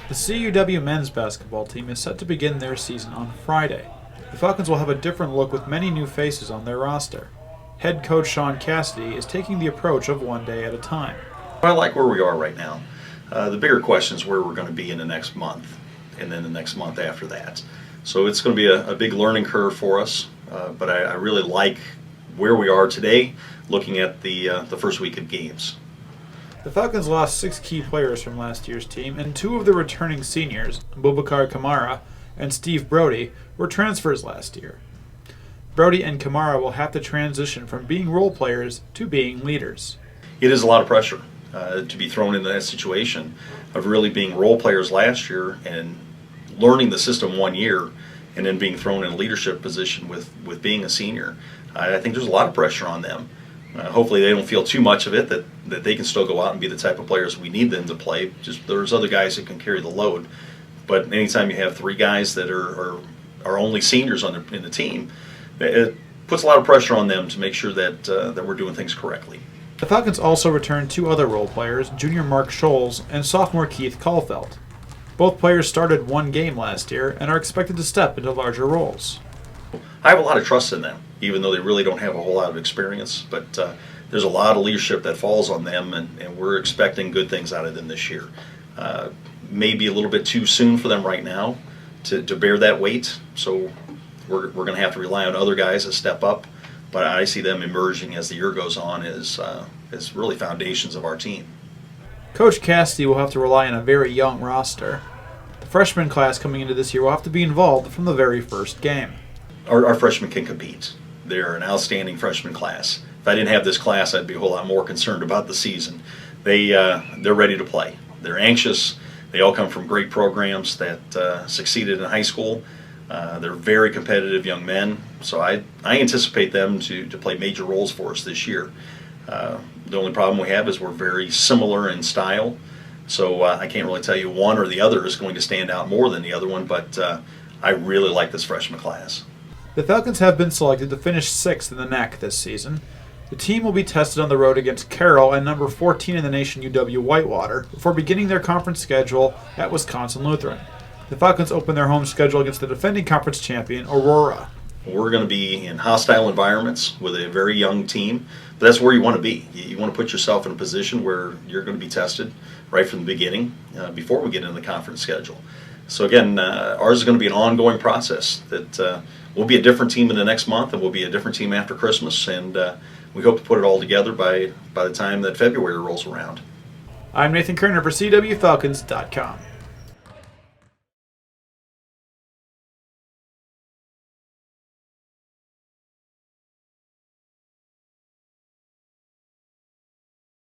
The CUW men's basketball team is set to begin their season on Friday. The Falcons will have a different look with many new faces on their roster. Head coach Sean Cassidy is taking the approach of one day at a time. I like where we are right now. The bigger question is where we're going to be in the next month and then the next month after that. So it's going to be a big learning curve for us, but I really like where we are today looking at the first week of games. The Falcons lost 6 key players from last year's team, and 2 of the returning seniors, Boubacar Kamara and Steve Brody, were transfers last year. Brody and Kamara will have to transition from being role players to being leaders. It is a lot of pressure to be thrown into that situation of really being role players last year and learning the system 1 year and then being thrown in a leadership position with being a senior. I think there's a lot of pressure on them. Hopefully they don't feel too much of it, that they can still go out and be the type of players we need them to play. Just there's other guys that can carry the load. But anytime you have 3 guys that are only seniors in the team, it puts a lot of pressure on them to make sure that we're doing things correctly. The Falcons also returned 2 other role players, junior Mark Scholes and sophomore Keith Caulfield. Both players started 1 game last year and are expected to step into larger roles. I have a lot of trust in them, even though they really don't have a whole lot of experience. But there's a lot of leadership that falls on them, and we're expecting good things out of them this year. Maybe a little bit too soon for them right now to bear that weight, so we're going to have to rely on other guys to step up. But I see them emerging as the year goes on as really foundations of our team. Coach Cassidy will have to rely on a very young roster. The freshman class coming into this year will have to be involved from the very first game. Our freshmen can compete. They're an outstanding freshman class. If I didn't have this class, I'd be a whole lot more concerned about the season. They're ready to play. They're anxious. They all come from great programs that succeeded in high school. They're very competitive young men, so I anticipate them to play major roles for us this year. The only problem we have is we're very similar in style, so I can't really tell you one or the other is going to stand out more than the other one, but I really like this freshman class. The Falcons have been selected to finish 6th in the NAC this season. The team will be tested on the road against Carroll and number 14 in the nation UW Whitewater before beginning their conference schedule at Wisconsin Lutheran. The Falcons open their home schedule against the defending conference champion Aurora. We're going to be in hostile environments with a very young team, but that's where you want to be. You want to put yourself in a position where you're going to be tested right from the beginning before we get into the conference schedule. So again, ours is going to be an ongoing process that we'll be a different team in the next month, and we'll be a different team after Christmas, and we hope to put it all together by the time that February rolls around. I'm Nathan Kerner for CUWFalcons.com.